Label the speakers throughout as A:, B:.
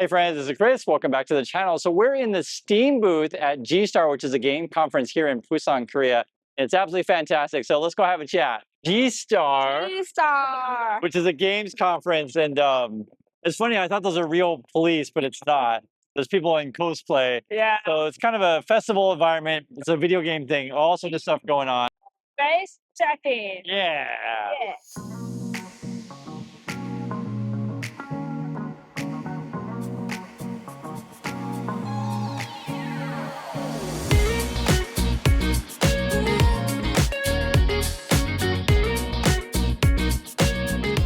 A: Hey friends, this is Chris. Welcome back to the channel. So we're in the Steam booth at G-Star, which is a game conference here in Busan, Korea. It's absolutely fantastic. So let's go have a chat. G-Star, which is a games conference. And it's funny, I thought those are real police, but it's not. There's people in cosplay. Yeah. So it's kind of a festival environment. It's a video game thing. All sorts of stuff going on.
B: Face checking.
A: Yeah.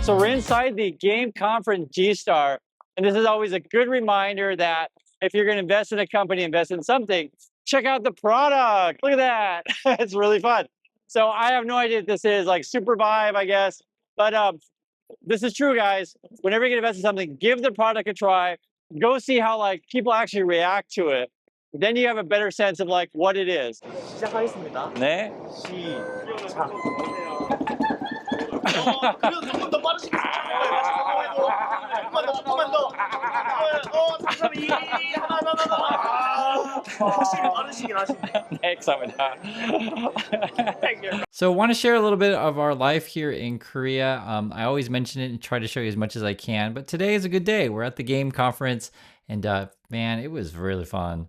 A: So we're inside the game conference G-Star, and this is always a good reminder that if you're going to invest in a company, invest in something, check out the product. Look at that. It's really fun. So I have no idea if this is like Super Vibe, I guess, but this is true, guys. Whenever you're going to invest in something, give the product a try. Go see how like people actually react to it. Then you have a better sense of like what it is.
C: 시작하겠습니다.
A: 네.
C: 시작. 그래도 조금 더 빠르시게 조금만 더. 확실히 빠르시긴 하시네.
D: So I want to share a little bit of our life here in Korea. I always mention it and try to show you as much as I can, but today is a good day. We're at the game conference, and man, it was really fun.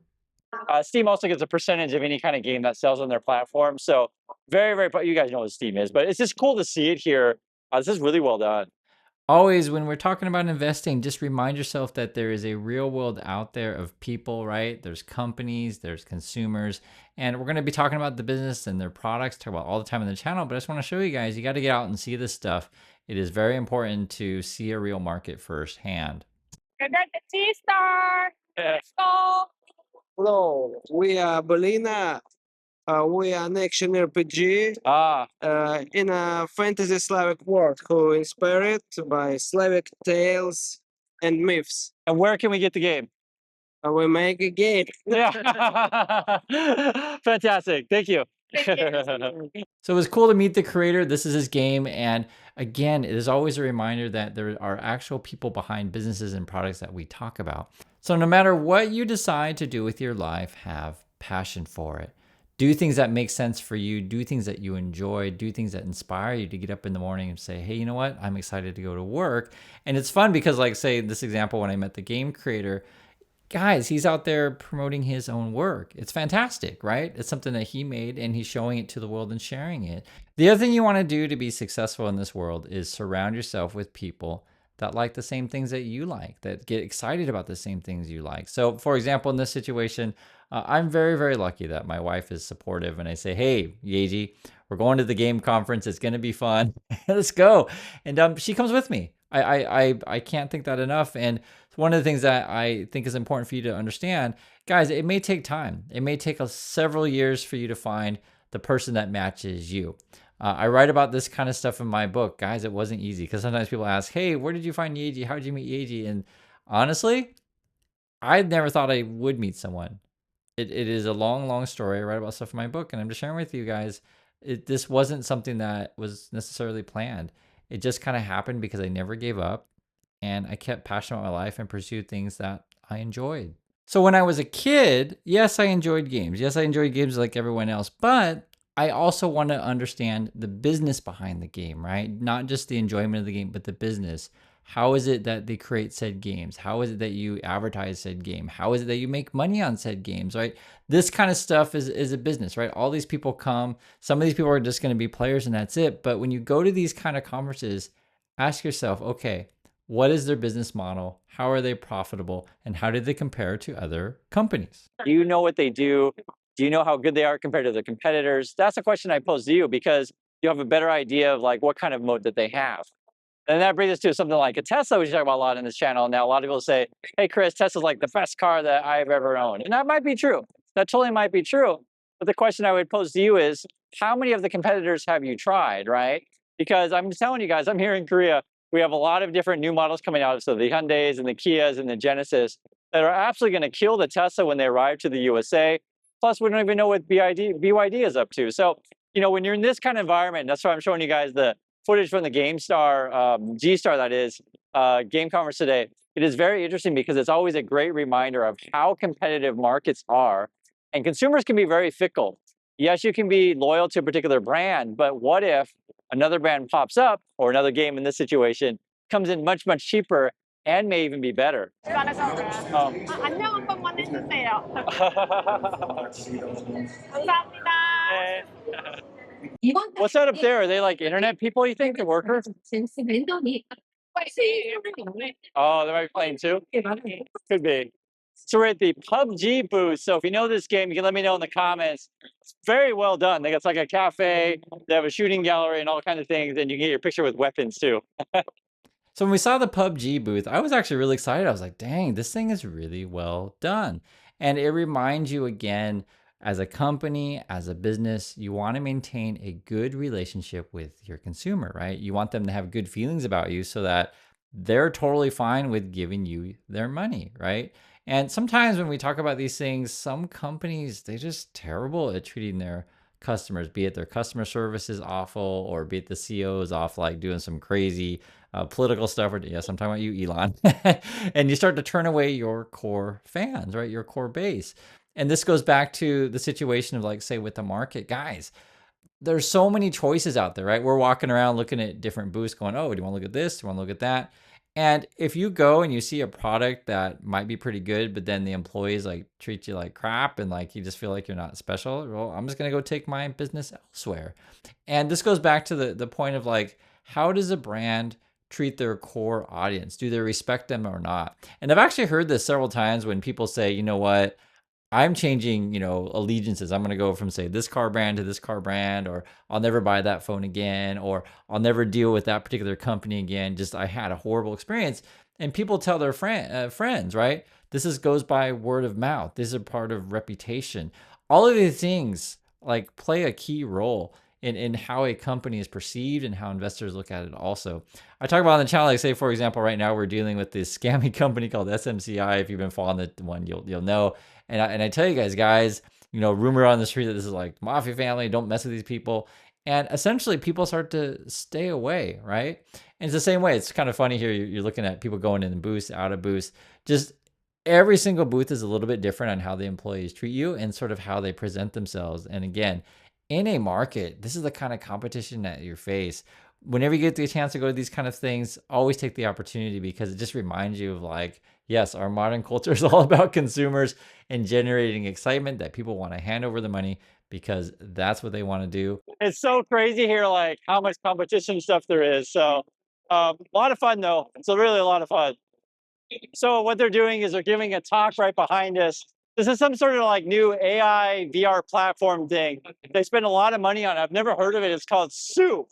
A: Steam also gets a percentage of any kind of game that sells on their platform. So very, you guys know what Steam is, but it's just cool to see it here. This is really well done.
D: Always, when we're talking about investing, just remind yourself that there is a real world out there of people, right? There's companies, there's consumers, and we're going to be talking about the business and their products, talk about all the time on the channel, but I just want to show you guys, you got to get out and see this stuff. It is very important to see a real market firsthand.
B: We're at the G-Star. Let's go.
E: Hello, we are Belina. We are an action RPG in a fantasy Slavic world who inspired by Slavic tales and myths.
A: And where can we get the game?
E: We make a game.
A: Yeah. Fantastic. Thank you.
D: So it was cool to meet the creator. This is his game. And again, it is always a reminder that there are actual people behind businesses and products that we talk about. So no matter what you decide to do with your life, have passion for it. Do things that make sense for you. Do things that you enjoy. Do things that inspire you to get up in the morning and say, hey, you know what? I'm excited to go to work. And it's fun because, like, say, this example, when I met the game creator, guys, he's out there promoting his own work. It's fantastic, right? It's something that he made and he's showing it to the world and sharing it. The other thing you want to do to be successful in this world is surround yourself with people that like the same things that you like, that get excited about the same things you like. So for example, in this situation, I'm very lucky that my wife is supportive and I say, hey, Yeji, we're going to the game conference. It's going to be fun. Let's go. And she comes with me. I can't think that enough. And one of the things that I think is important for you to understand, guys, it may take time. It may take several years for you to find the person that matches you. I write about this kind of stuff in my book. Guys, it wasn't easy because sometimes people ask, hey, where did you find Yeji? How did you meet Yeji? And honestly, I never thought I would meet someone. It is a long story. I write about stuff in my book, and I'm just sharing with you guys. This wasn't something that was necessarily planned. It just kind of happened because I never gave up, and I kept passionate about my life and pursued things that I enjoyed. So when I was a kid, yes, I enjoyed games. Yes, I enjoyed games like everyone else, but I also want to understand the business behind the game, right? Not just the enjoyment of the game, but the business. How is it that they create said games? How is it that you advertise said game? How is it that you make money on said games, right? This kind of stuff is a business, right? All these people come. Some of these people are just going to be players and that's it. But when you go to these kind of conferences, ask yourself, okay, what is their business model? How are they profitable? And how do they compare to other companies?
A: Do you know what they do? Do you know how good they are compared to their competitors? That's a question I pose to you because you have a better idea of like what kind of moat that they have. And that brings us to something like a Tesla, which we talk about a lot in this channel. Now, a lot of people say, hey, Chris, Tesla's like the best car that I've ever owned. And that might be true. That totally might be true. But the question I would pose to you is, how many of the competitors have you tried, right? Because I'm telling you guys, I'm here in Korea. We have a lot of different new models coming out. So the Hyundais and the Kias and the Genesis that are absolutely going to kill the Tesla when they arrive to the USA. Plus, we don't even know what BYD is up to. So, you know, when you're in this kind of environment, that's why I'm showing you guys the footage from the GameStar, G-Star that is, Game Conference today. It is very interesting because it's always a great reminder of how competitive markets are. And consumers can be very fickle. Yes, you can be loyal to a particular brand, but what if another brand pops up, or another game in this situation, comes in much, much cheaper and may even be better?
B: 안녕 한 번만 해주세요. 감사합니다.
A: What's that up there? Are they like internet people, you think, the workers? Oh, they might be playing too? Could be. So we're at the PUBG booth. So if you know this game, you can let me know in the comments. It's very well done. They got like a cafe, they have a shooting gallery and all kinds of things, and you can get your picture with weapons too.
D: So when we saw the PUBG booth, I was actually really excited. I was like, dang, this thing is really well done. And it reminds you again, as a company, as a business, you want to maintain a good relationship with your consumer, right? You want them to have good feelings about you so that they're totally fine with giving you their money, right? And sometimes when we talk about these things, some companies, they're just terrible at treating their customers, be it their customer service is awful, or be it the CEO is off like doing some crazy political stuff. Or yes, I'm talking about you, Elon. And you start to turn away your core fans, right? Your core base. And this goes back to the situation of like, say, with the market, guys, there's so many choices out there, right? We're walking around looking at different booths going, oh, do you want to look at this? Do you want to look at that? And if you go and you see a product that might be pretty good, but then the employees like treat you like crap and like you just feel like you're not special, well, I'm just going to go take my business elsewhere. And this goes back to the point of like, how does a brand treat their core audience? Do they respect them or not? And I've actually heard this several times when people say, you know what, I'm changing, allegiances. I'm going to go from, say, this car brand to this car brand, or I'll never buy that phone again, or I'll never deal with that particular company again. Just I had a horrible experience. And people tell their friends, right? This goes by word of mouth. This is a part of reputation. All of these things like play a key role in how a company is perceived and how investors look at it also. I talk about on the channel, like say, for example, right now we're dealing with this scammy company called SMCI. If you've been following the one, you'll know. And I tell you guys, rumor on the street that this is like mafia family, don't mess with these people. And essentially people start to stay away, right? And it's the same way. It's kind of funny here. You're looking at people going in booths, out of booths. Just every single booth is a little bit different on how the employees treat you and sort of how they present themselves. And again, in a market, this is the kind of competition that you face. Whenever you get the chance to go to these kind of things, always take the opportunity, because it just reminds you of like, yes, our modern culture is all about consumers and generating excitement that people want to hand over the money because that's what they want to do.
A: It's so crazy here, like how much competition stuff there is. So a lot of fun though. It's really a lot of fun. So what they're doing is they're giving a talk right behind us. This is some sort of like new AI VR platform thing. They spend a lot of money on it. I've never heard of it. It's called Soup.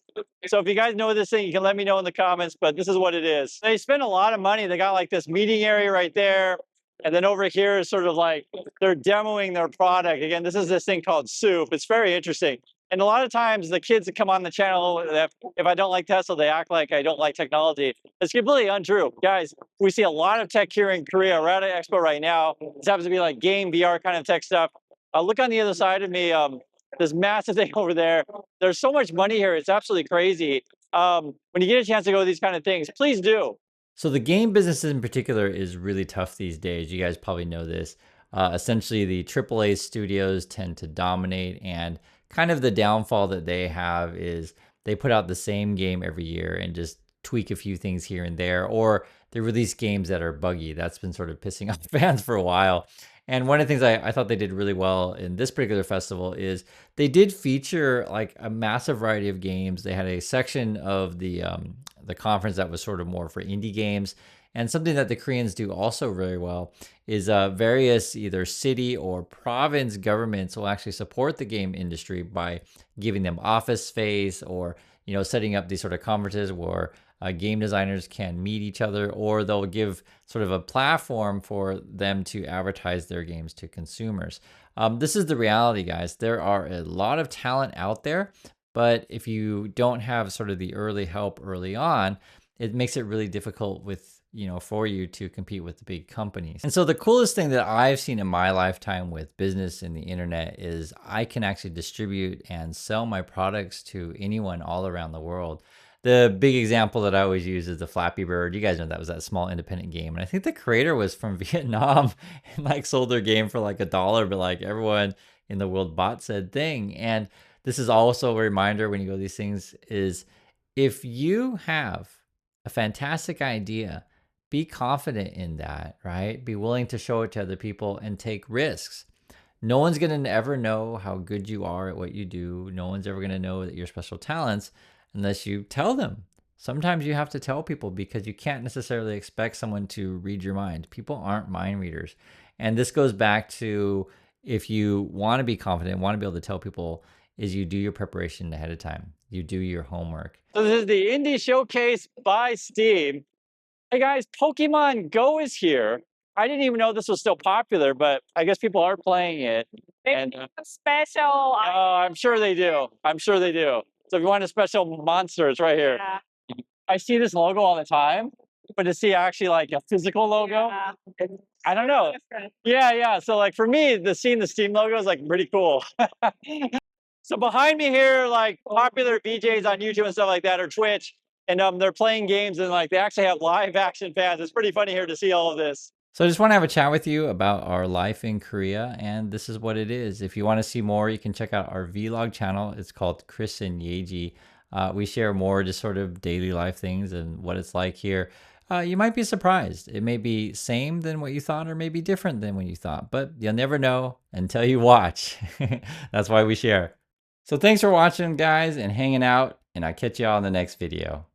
A: So if you guys know this thing, you can let me know in the comments, but this is what it is. They spend a lot of money. They got like this meeting area right there. And then over here is sort of like they're demoing their product. Again, this is this thing called Soup. It's very interesting. And a lot of times the kids that come on the channel, if I don't like Tesla, they act like I don't like technology. It's completely untrue. Guys, we see a lot of tech here in Korea. We're at an expo right now. This happens to be like game VR kind of tech stuff. Look on the other side of me, this massive thing over there. There's so much money here. It's absolutely crazy. When you get a chance to go to these kind of things, please do.
D: So the game business in particular is really tough these days. You guys probably know this. Essentially, the AAA studios tend to dominate, and kind of the downfall that they have is they put out the same game every year and just tweak a few things here and there, or they release games that are buggy. That's been sort of pissing off fans for a while. And one of the things I thought they did really well in this particular festival is they did feature like a massive variety of games. They had a section of the conference that was sort of more for indie games. And something that the Koreans do also very well is various either city or province governments will actually support the game industry by giving them office space, or setting up these sort of conferences where game designers can meet each other, or they'll give sort of a platform for them to advertise their games to consumers. This is the reality, guys. There are a lot of talent out there, but if you don't have sort of the early help early on, it makes it really difficult for you to compete with the big companies. And so the coolest thing that I've seen in my lifetime with business and the internet is I can actually distribute and sell my products to anyone all around the world. The big example that I always use is the Flappy Bird. You guys know that was that small independent game. And I think the creator was from Vietnam and like sold their game for like $1, but like everyone in the world bought said thing. And this is also a reminder when you go to these things is if you have a fantastic idea, be confident in that, right? Be willing to show it to other people and take risks. No one's going to ever know how good you are at what you do. No one's ever going to know that you're special talents unless you tell them. Sometimes you have to tell people because you can't necessarily expect someone to read your mind. People aren't mind readers. And this goes back to if you want to be confident, want to be able to tell people, is you do your preparation ahead of time. You do your homework.
A: So this is the Indie Showcase by Steam. Hey guys, Pokemon Go is here. I didn't even know this was still popular, but I guess people are playing it. And
B: Special.
A: oh, I'm sure they do. I'm sure they do. So if you want a special monster, it's right here.
B: Yeah.
A: I see this logo all the time, but to see actually like a physical logo, I don't know. Yeah. So like for me, seeing the Steam logo is like pretty cool. So behind me here, like popular VJs on YouTube and stuff like that, or Twitch, and they're playing games and like they actually have live action fans. It's pretty funny here to see all of this.
D: So I just want to have a chat with you about our life in Korea, and this is what it is. If you want to see more, you can check out our vlog channel. It's called Chris and Yeji. We share more just sort of daily life things and what it's like here. You might be surprised. It may be same than what you thought or maybe different than what you thought, but you'll never know until you watch. That's why we share. So thanks for watching, guys, and hanging out, and I'll catch you all in the next video.